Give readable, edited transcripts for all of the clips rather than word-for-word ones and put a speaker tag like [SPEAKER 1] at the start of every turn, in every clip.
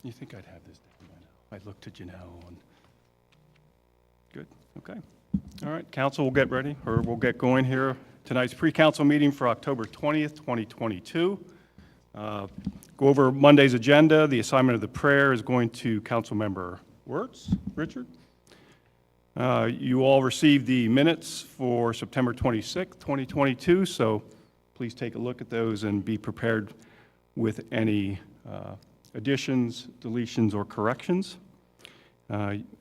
[SPEAKER 1] You think I'd have this down by now? I looked to Janelle and, good, okay. All right, council will get ready, or we'll get going here. Tonight's pre-council meeting for October 20th, 2022. Go over Monday's agenda. The assignment of the prayer is going to Councilmember Wirtz. Richard? You all received the minutes for September 26th, 2022, so please take a look at those and be prepared with any additions, deletions, or corrections.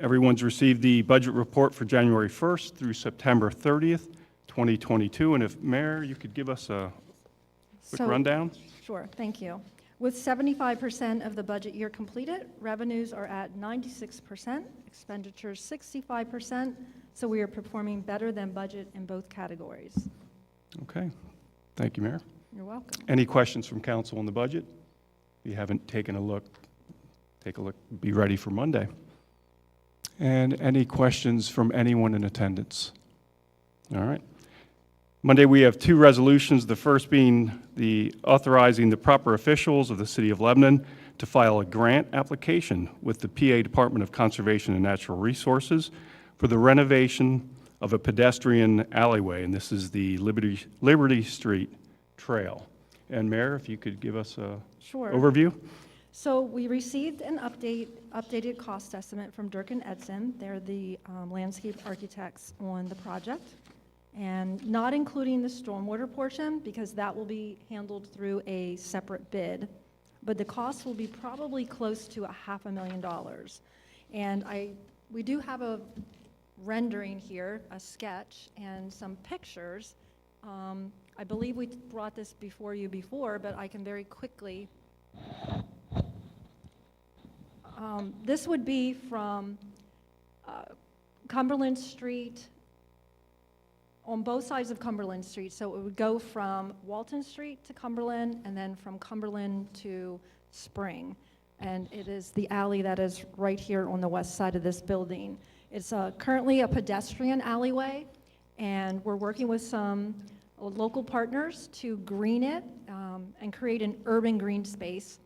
[SPEAKER 1] Everyone's received the budget report for January 1st through September 30th, 2022, and if Mayor, you could give us a quick rundown?
[SPEAKER 2] Sure, thank you. With 75% of the budget year completed, revenues are at 96%, expenditures 65%, so we are performing better than budget in both categories.
[SPEAKER 1] Okay, thank you, Mayor.
[SPEAKER 2] You're welcome.
[SPEAKER 1] Any questions from council on the budget? If you haven't taken a look, take a look, be ready for Monday. And any questions from anyone in attendance? All right. Monday, we have two resolutions, the first being the authorizing the proper officials of the City of Lebanon to file a grant application with the PA Department of Conservation and Natural Resources for the renovation of a pedestrian alleyway, and this is the Liberty Street Trail. And Mayor, if you could give us a overview.
[SPEAKER 2] So we received an updated cost estimate from Durkin Edson. They're the landscape architects on the project, and not including the stormwater portion because that will be handled through a separate bid. But the cost will be probably close to $500,000. And we do have a rendering here, a sketch, and some pictures. I believe we brought this before you before, but I can very quickly. This would be from Cumberland Street, on both sides of Cumberland Street. So it would go from Walton Street to Cumberland, and then from Cumberland to Spring. And it is the alley that is right here on the west side of this building. It's currently a pedestrian alleyway, and we're working with some local partners to green it and create an urban green space.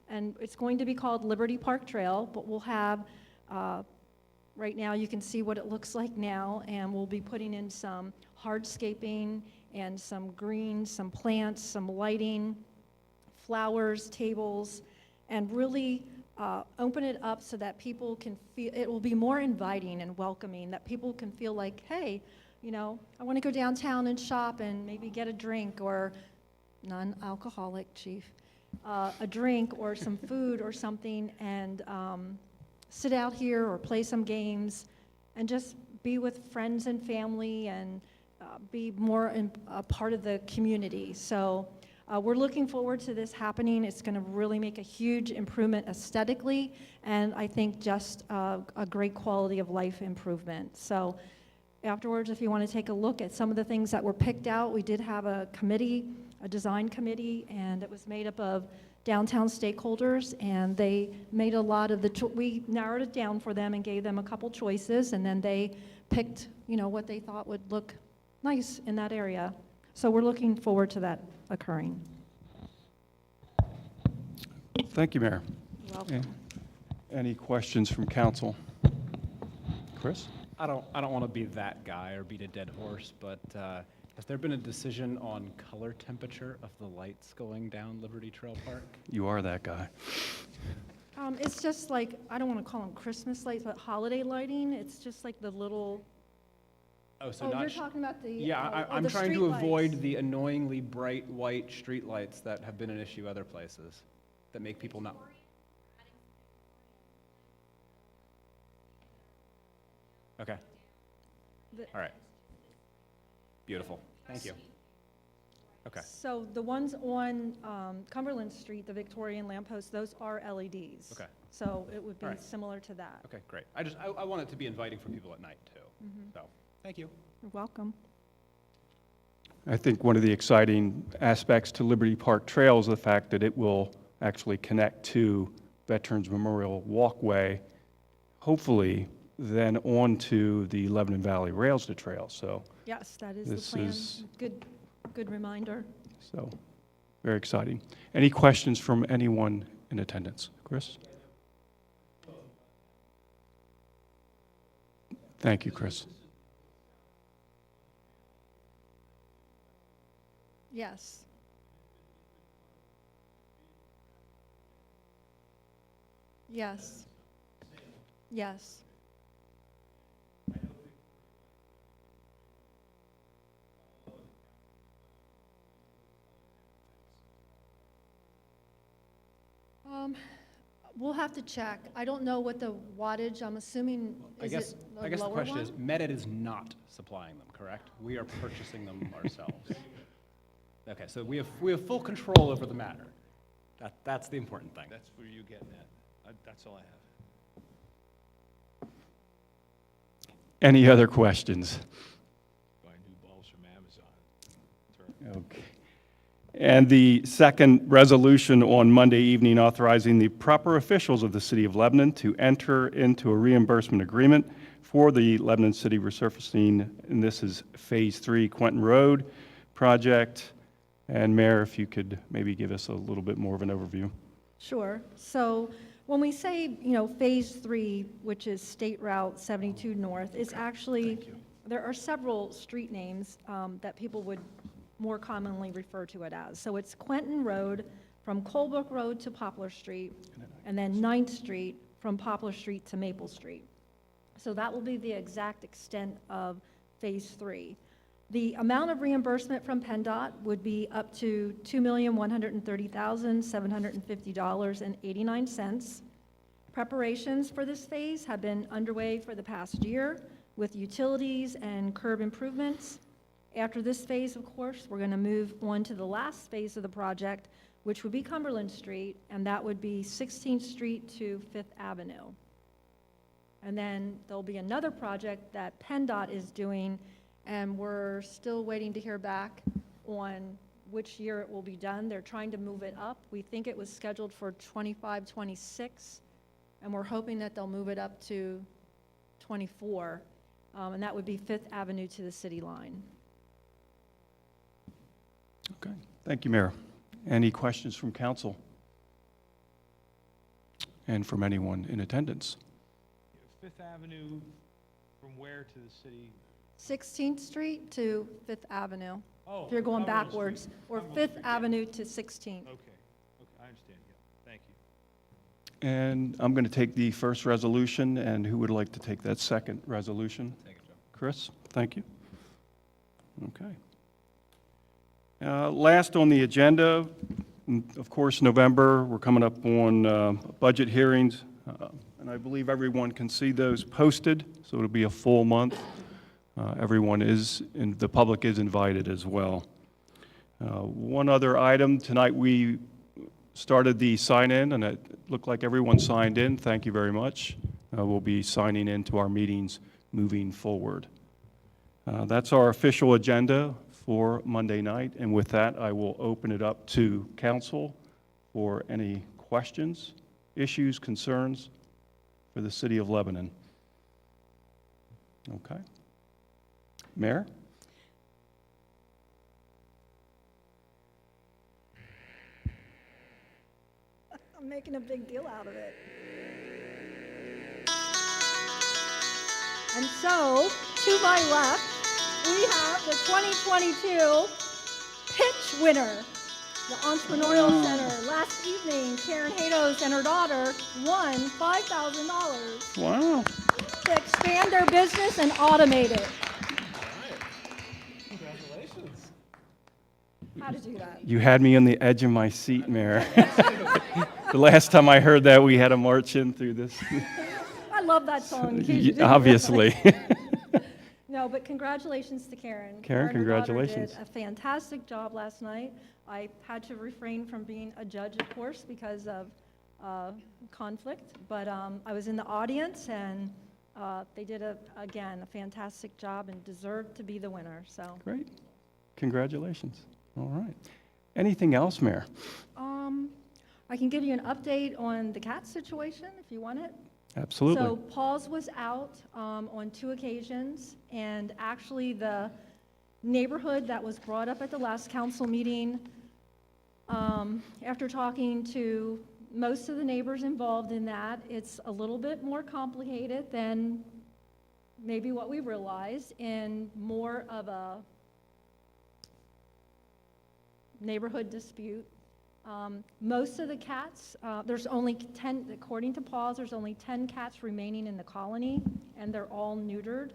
[SPEAKER 2] And it's going to be called Liberty Park Trail, but we'll have, right now you can see what it looks like now, and we'll be putting in some hardscaping and some greens, some plants, some lighting, flowers, tables, and really open it up so that people can feel, it will be more inviting and welcoming, that people can feel like, hey, you know, I want to go downtown and shop and maybe get a drink, or non-alcoholic, chief, a drink or some food or something, and sit out here or play some games and just be with friends and family and be more a part of the community. So we're looking forward to this happening. It's going to really make a huge improvement aesthetically, and I think just a great quality of life improvement. So afterwards, if you want to take a look at some of the things that were picked out, we did have a committee, a design committee, and it was made up of downtown stakeholders, and they made a lot of we narrowed it down for them and gave them a couple choices, and then they picked, you know, what they thought would look nice in that area. So we're looking forward to that occurring.
[SPEAKER 1] Thank you, Mayor.
[SPEAKER 2] You're welcome.
[SPEAKER 1] Any questions from council? Chris?
[SPEAKER 3] I don't want to be that guy or beat a dead horse, but has there been a decision on color temperature of the lights going down Liberty Trail Park?
[SPEAKER 1] You are that guy.
[SPEAKER 2] It's just like, I don't want to call them Christmas lights, but holiday lighting. It's just like the little.
[SPEAKER 3] Oh, so
[SPEAKER 2] you're talking about the.
[SPEAKER 3] Yeah, I'm trying to avoid the annoyingly bright white street lights that have been an issue other places that make people not. Okay. All right. Beautiful. Thank you. Okay.
[SPEAKER 2] So the ones on Cumberland Street, the Victorian lampposts, those are LEDs.
[SPEAKER 3] Okay.
[SPEAKER 2] So it would be
[SPEAKER 3] All right.
[SPEAKER 2] similar to that.
[SPEAKER 3] Okay, great. I want it to be inviting for people at night too.
[SPEAKER 2] Mm-hmm.
[SPEAKER 3] So, thank you.
[SPEAKER 2] You're welcome.
[SPEAKER 1] I think one of the exciting aspects to Liberty Park Trail is the fact that it will actually connect to Veterans Memorial Walkway, hopefully then on to the Lebanon Valley Rails to Trail. So
[SPEAKER 2] Yes, that is
[SPEAKER 1] this
[SPEAKER 2] the plan.
[SPEAKER 1] is-
[SPEAKER 2] Good reminder.
[SPEAKER 1] very exciting. Any questions from anyone in attendance? Chris? Thank you, Chris.
[SPEAKER 2] Yes. Yes. Yes. We'll have to check. I don't know what the wattage, I'm assuming,
[SPEAKER 3] I
[SPEAKER 2] is
[SPEAKER 3] guess,
[SPEAKER 2] it
[SPEAKER 3] I
[SPEAKER 2] a
[SPEAKER 3] guess the
[SPEAKER 2] lower
[SPEAKER 3] question
[SPEAKER 2] one?
[SPEAKER 3] is, Medit is not supplying them, correct? We are purchasing them ourselves. Okay, so we have full control over the matter. That's the important thing.
[SPEAKER 4] That's where you're getting at. That's all I have.
[SPEAKER 1] Any other questions?
[SPEAKER 4] Buy new bulbs from Amazon.
[SPEAKER 1] Okay. And the second resolution on Monday evening authorizing the proper officials of the City of Lebanon to enter into a reimbursement agreement for the Lebanon City resurfacing, and this is Phase 3 Quentin Road project. And Mayor, if you could maybe give us a little bit more of an overview.
[SPEAKER 2] Sure. So when we say, Phase 3, which is State Route 72 North, is actually, there are several street names that people would more commonly refer to it as. So it's Quentin Road from Colebrook Road to Poplar Street, and then 9th Street from Poplar Street to Maple Street. So that will be the exact extent of Phase 3. The amount of reimbursement from PennDOT would be up to $2,130,750.89. Preparations for this phase have been underway for the past year with utilities and curb improvements. After this phase, of course, we're going to move on to the last phase of the project, which would be Cumberland Street, and that would be 16th Street to 5th Avenue. And then there'll be another project that PennDOT is doing, and we're still waiting to hear back on which year it will be done. They're trying to move it up. We think it was scheduled for 25, 26, and we're hoping that they'll move it up to 24, and that would be 5th Avenue to the city line.
[SPEAKER 1] Okay, thank you, Mayor. Any questions from council? And from anyone in attendance?
[SPEAKER 4] Fifth Avenue, from where to the city?
[SPEAKER 2] 16th Street to 5th Avenue,
[SPEAKER 4] Oh,
[SPEAKER 2] if you're going
[SPEAKER 4] Cumberland
[SPEAKER 2] backwards,
[SPEAKER 4] Street.
[SPEAKER 2] or
[SPEAKER 4] Cumberland
[SPEAKER 2] 5th
[SPEAKER 4] Street.
[SPEAKER 2] Avenue to 16th.
[SPEAKER 4] Okay, I understand, yeah, thank you.
[SPEAKER 1] And I'm going to take the first resolution, and who would like to take that second resolution?
[SPEAKER 3] Take it, Joe.
[SPEAKER 1] Chris, thank you. Okay. Last on the agenda, of course, November, we're coming up on budget hearings, and I believe everyone can see those posted, so it'll be a full month. Everyone is, and the public is invited as well. One other item, tonight we started the sign-in, and it looked like everyone signed in. Thank you very much. We'll be signing into our meetings moving forward. That's our official agenda for Monday night, and with that, I will open it up to council for any questions, issues, concerns for the city of Lebanon. Okay. Mayor?
[SPEAKER 2] I'm making a big deal out of it. And so, to my left, we have the 2022 pitch winner, the Entrepreneurial Center. Last evening, Karen Hados and her daughter won $5,000
[SPEAKER 1] Wow.
[SPEAKER 2] to expand their business and automate it.
[SPEAKER 4] Congratulations.
[SPEAKER 2] How to do that?
[SPEAKER 1] You had me on the edge of my seat, Mayor. The last time I heard that, we had to march in through this.
[SPEAKER 2] I love that song. in case you didn't know.
[SPEAKER 1] Obviously.
[SPEAKER 2] No, but congratulations to Karen.
[SPEAKER 1] Karen,
[SPEAKER 2] and her daughter
[SPEAKER 1] congratulations.
[SPEAKER 2] did a fantastic job last night. I had to refrain from being a judge, of course, because of conflict, but I was in the audience, and they did, again, a fantastic job and deserved to be the winner, so.
[SPEAKER 1] Great. Congratulations. All right. Anything else, Mayor?
[SPEAKER 2] I can give you an update on the cat situation, if you want it.
[SPEAKER 1] Absolutely.
[SPEAKER 2] So Paul's was out on 2 occasions, and actually the neighborhood that was brought up at the last council meeting, after talking to most of the neighbors involved in that, it's a little bit more complicated than maybe what we realized in more of a neighborhood dispute. Most of the cats, there's only 10, according to Paws, there's only 10 cats remaining in the colony, and they're all neutered.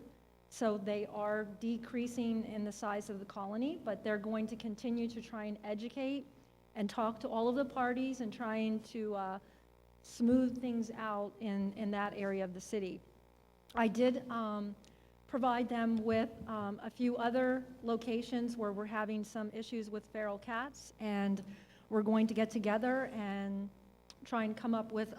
[SPEAKER 2] So they are decreasing in the size of the colony, but they're going to continue to try and educate and talk to all of the parties and trying to smooth things out in that area of the city. I did provide them with a few other locations where we're having some issues with feral cats, and we're going to get together and try and come up with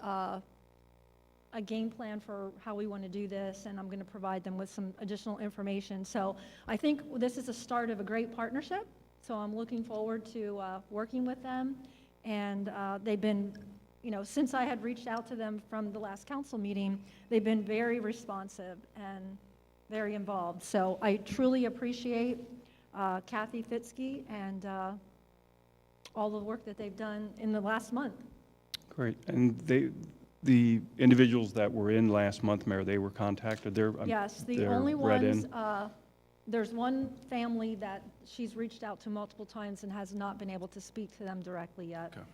[SPEAKER 2] a game plan for how we want to do this, and I'm going to provide them with some additional information. So I think this is the start of a great partnership, so I'm looking forward to working with them, and they've been, you know, since I had reached out to them from the last council meeting, they've been very responsive and very involved. So I truly appreciate Kathy Fitzke and all the work that they've done in the last month.
[SPEAKER 1] Great. And the individuals that were in last month, Mayor, they were contacted?
[SPEAKER 2] Yes, the
[SPEAKER 1] they're
[SPEAKER 2] only
[SPEAKER 1] read
[SPEAKER 2] ones,
[SPEAKER 1] in?
[SPEAKER 2] there's one family that she's reached out to multiple times and has not been able to speak to them directly yet.
[SPEAKER 1] Okay.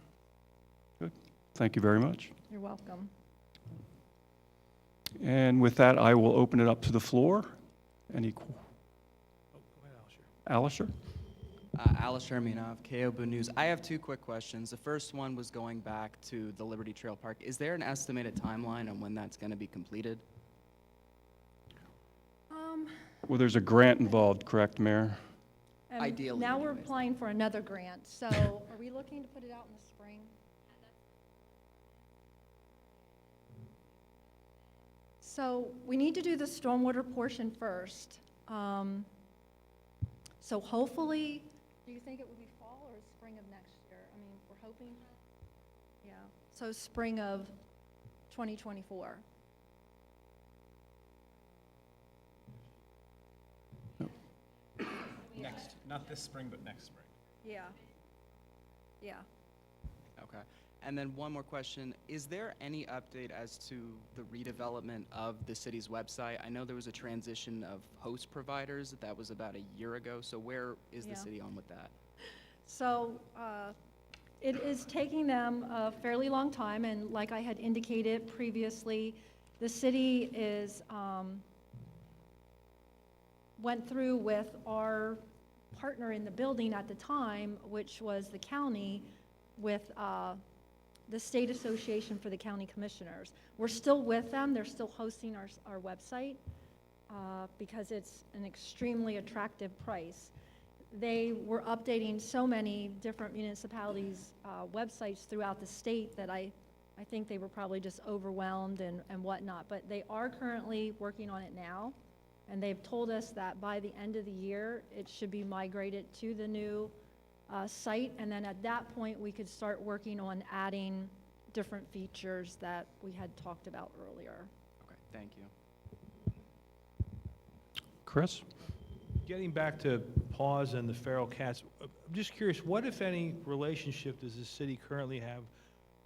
[SPEAKER 1] Good. Thank you very much.
[SPEAKER 2] You're welcome.
[SPEAKER 1] And with that, I will open it up to the floor. Any,
[SPEAKER 4] Go ahead, Alisher.
[SPEAKER 1] Alisher?
[SPEAKER 5] Alisher Minov, KOBU News. I have two quick questions. The first one was going back to the Liberty Trail Park. Is there an estimated timeline on when that's going to be completed?
[SPEAKER 1] Well, there's a grant involved, correct, Mayor?
[SPEAKER 2] And
[SPEAKER 5] Ideally,
[SPEAKER 2] now we're
[SPEAKER 5] anyways.
[SPEAKER 2] applying for another grant, so are we looking to put it out in the spring? So we need to do the stormwater portion first. So hopefully, do you think it would be fall or spring of next year? I mean, we're hoping, yeah, so spring of 2024.
[SPEAKER 3] Next, not this spring, but next spring.
[SPEAKER 2] Yeah. Yeah.
[SPEAKER 5] Okay. And then one more question. Is there any update as to the redevelopment of the city's website? I know there was a transition of host providers. That was about a year ago. So where is the
[SPEAKER 2] Yeah.
[SPEAKER 5] city on with that?
[SPEAKER 2] So it is taking them a fairly long time, and like I had indicated previously, the city is, went through with our partner in the building at the time, which was the county, with the State Association for the County Commissioners. We're still with them. They're still hosting our website because it's an extremely attractive price. They were updating so many different municipalities' websites throughout the state that I think they were probably just overwhelmed and whatnot. But they are currently working on it now, and they've told us that by the end of the year, it should be migrated to the new site, and then at that point, we could start working on adding different features that we had talked about earlier.
[SPEAKER 5] Okay, thank you.
[SPEAKER 1] Chris?
[SPEAKER 4] Getting back to Paws and the feral cats, I'm just curious, what, if any, relationship does the city currently have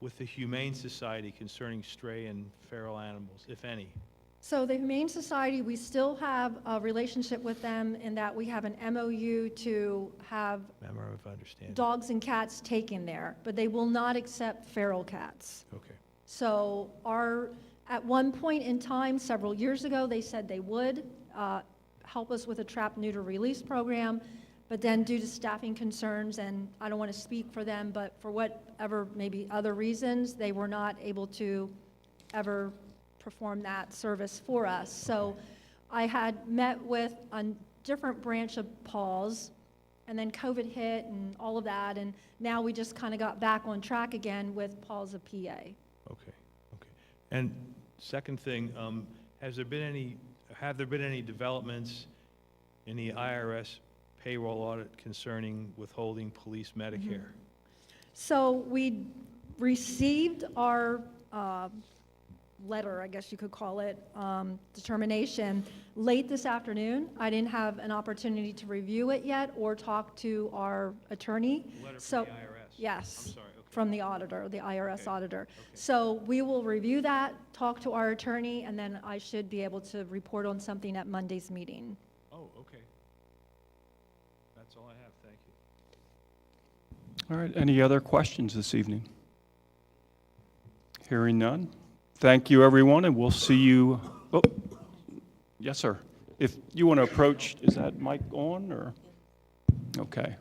[SPEAKER 4] with the Humane Society concerning stray and feral animals, if any?
[SPEAKER 2] So the Humane Society, we still have a relationship with them in that we have an MOU to have
[SPEAKER 4] Member of understanding.
[SPEAKER 2] dogs and cats taken there, but they will not accept feral cats.
[SPEAKER 4] Okay.
[SPEAKER 2] So at one point in time, several years ago, they said they would help us with a trap, neuter, release program, but then due to staffing concerns, and I don't want to speak for them, but for whatever maybe other reasons, they were not able to ever perform that service for us. So I had met with a different branch of Paws, and then COVID hit and all of that, and now we just kind of got back on track again with Paws of PA.
[SPEAKER 4] Okay, okay. And second thing, have there been any developments in the IRS payroll audit concerning withholding police Medicare?
[SPEAKER 2] So we received our letter, I guess you could call it, determination late this afternoon. I didn't have an opportunity to review it yet or talk to our attorney.
[SPEAKER 4] Letter
[SPEAKER 2] So-
[SPEAKER 4] from the IRS?
[SPEAKER 2] Yes.
[SPEAKER 4] I'm sorry, okay.
[SPEAKER 2] from the auditor, the IRS
[SPEAKER 4] Okay.
[SPEAKER 2] auditor.
[SPEAKER 4] Okay.
[SPEAKER 2] So we will review that, talk to our attorney, and then I should be able to report on something at Monday's meeting.
[SPEAKER 4] Oh, okay. That's all I have, thank you.
[SPEAKER 1] All right, any other questions this evening? Hearing none. Thank you, everyone, and we'll see you, oh, yes, sir. If you want to approach, is that mic on, or? Okay.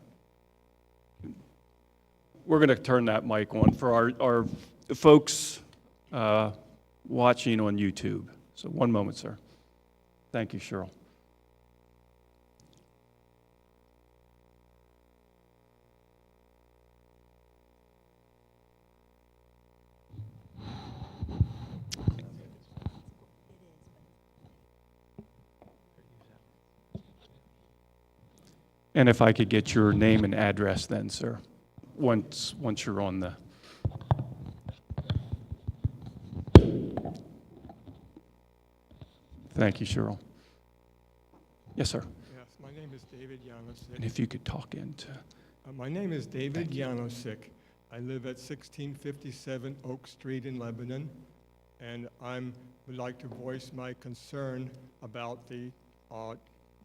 [SPEAKER 1] We're going to turn that mic on for our folks watching on YouTube. So one moment, sir. Thank you, Cheryl. And if I could get your name and address then, sir, once you're on the. Thank you, Cheryl. Yes, sir.
[SPEAKER 6] Yes, my name is David
[SPEAKER 1] And
[SPEAKER 6] Janosik.
[SPEAKER 1] if you could talk into,
[SPEAKER 6] My name is David
[SPEAKER 1] Thank you.
[SPEAKER 6] Janosik. I live at 1657 Oak Street in Lebanon, and would like to voice my concern about the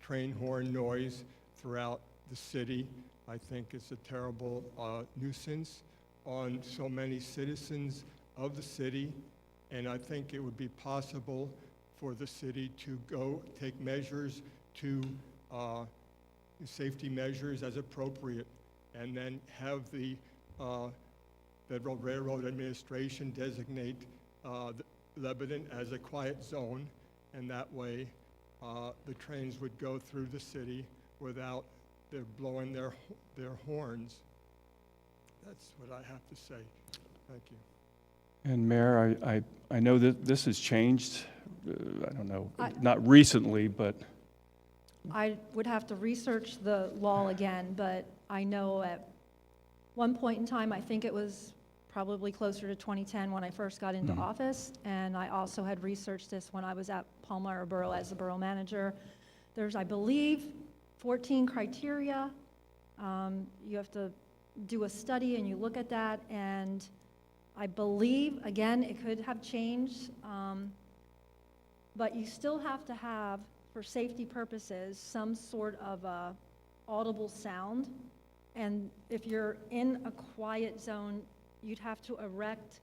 [SPEAKER 6] train horn noise throughout the city. I think it's a terrible nuisance on so many citizens of the city, and I think it would be possible for the city to go take measures to safety measures as appropriate, and then have the Federal Railroad Administration designate Lebanon as a quiet zone, and that way the trains would go through the city without their blowing their horns. That's what I have to say. Thank you.
[SPEAKER 1] and Mayor, I know that this has changed, I don't know,
[SPEAKER 2] I-
[SPEAKER 1] not recently, but,
[SPEAKER 2] I would have to research the law again, but I know at one point in time, I think it was probably closer to 2010 when I first got into
[SPEAKER 1] Mhm.
[SPEAKER 2] office, and I also had researched this when I was at Palmyra Borough as the borough manager. There's, I believe, 14 criteria. You have to do a study and you look at that, and I believe, again, it could have changed, but you still have to have, for safety purposes, some sort of a audible sound. And if you're in a quiet zone, you'd have to erect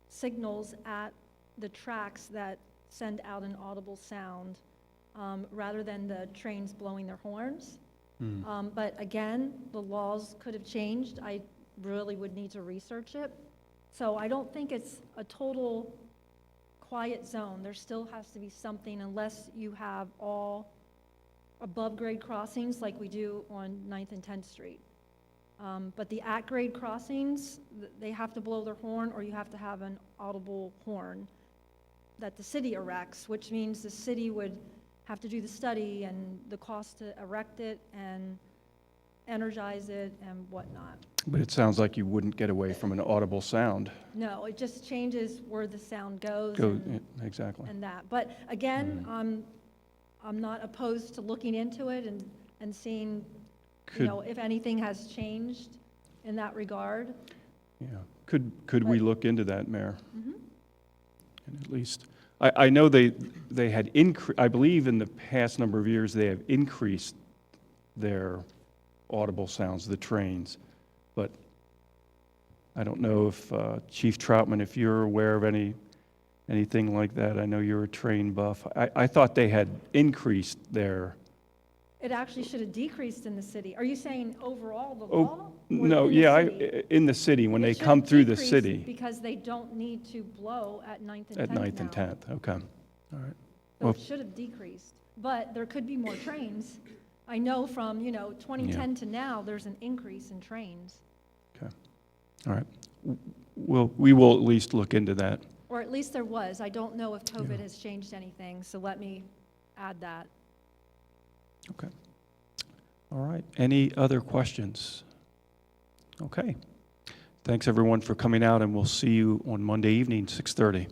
[SPEAKER 2] signals at the tracks that send out an audible sound, rather than the trains blowing their horns. But again, the laws could have changed. I really would need to research it. So I don't think it's a total quiet zone. There still has to be something, unless you have all above-grade crossings like we do on 9th and 10th Street. But the at-grade crossings, they have to blow their horn, or you have to have an audible horn that the city erects, which means the city would have to do the study and the cost to erect it and energize it and whatnot.
[SPEAKER 1] but it sounds like you wouldn't get away from an audible sound.
[SPEAKER 2] No, it just changes where the sound goes
[SPEAKER 1] Exactly.
[SPEAKER 2] and that. But again, I'm not opposed to looking into it and seeing,
[SPEAKER 1] Could,
[SPEAKER 2] if anything has changed in that regard.
[SPEAKER 1] yeah, could we
[SPEAKER 2] But-
[SPEAKER 1] look into that, Mayor?
[SPEAKER 2] Mhm.
[SPEAKER 1] And at least, I know they had I believe in the past number of years, they have increased their audible sounds, the trains. But I don't know if, Chief Troutman, if you're aware of anything like that. I know you're a train buff. I thought they had increased their,
[SPEAKER 2] It actually should have decreased in the city. Are you saying overall the
[SPEAKER 1] Oh,
[SPEAKER 2] law? or
[SPEAKER 1] no,
[SPEAKER 2] in the
[SPEAKER 1] yeah,
[SPEAKER 2] city?
[SPEAKER 1] in the city, when
[SPEAKER 2] It
[SPEAKER 1] they
[SPEAKER 2] should
[SPEAKER 1] come
[SPEAKER 2] have
[SPEAKER 1] through the
[SPEAKER 2] decreased
[SPEAKER 1] city
[SPEAKER 2] Because they don't need to blow at 9th and 10th
[SPEAKER 1] at 9th and
[SPEAKER 2] now.
[SPEAKER 1] 10th. Okay, all right.
[SPEAKER 2] So
[SPEAKER 1] Well,
[SPEAKER 2] it should have decreased, but there could be more trains. I know from, 2010 to now, there's an increase in trains,
[SPEAKER 1] All right. We will at least look into that.
[SPEAKER 2] or at least there was. I don't know if COVID
[SPEAKER 1] Yeah.
[SPEAKER 2] has changed anything, so let me add that.
[SPEAKER 1] Okay. All right. Any other questions? Okay. Thanks, everyone, for coming out, and we'll see you on Monday evening, 6:30.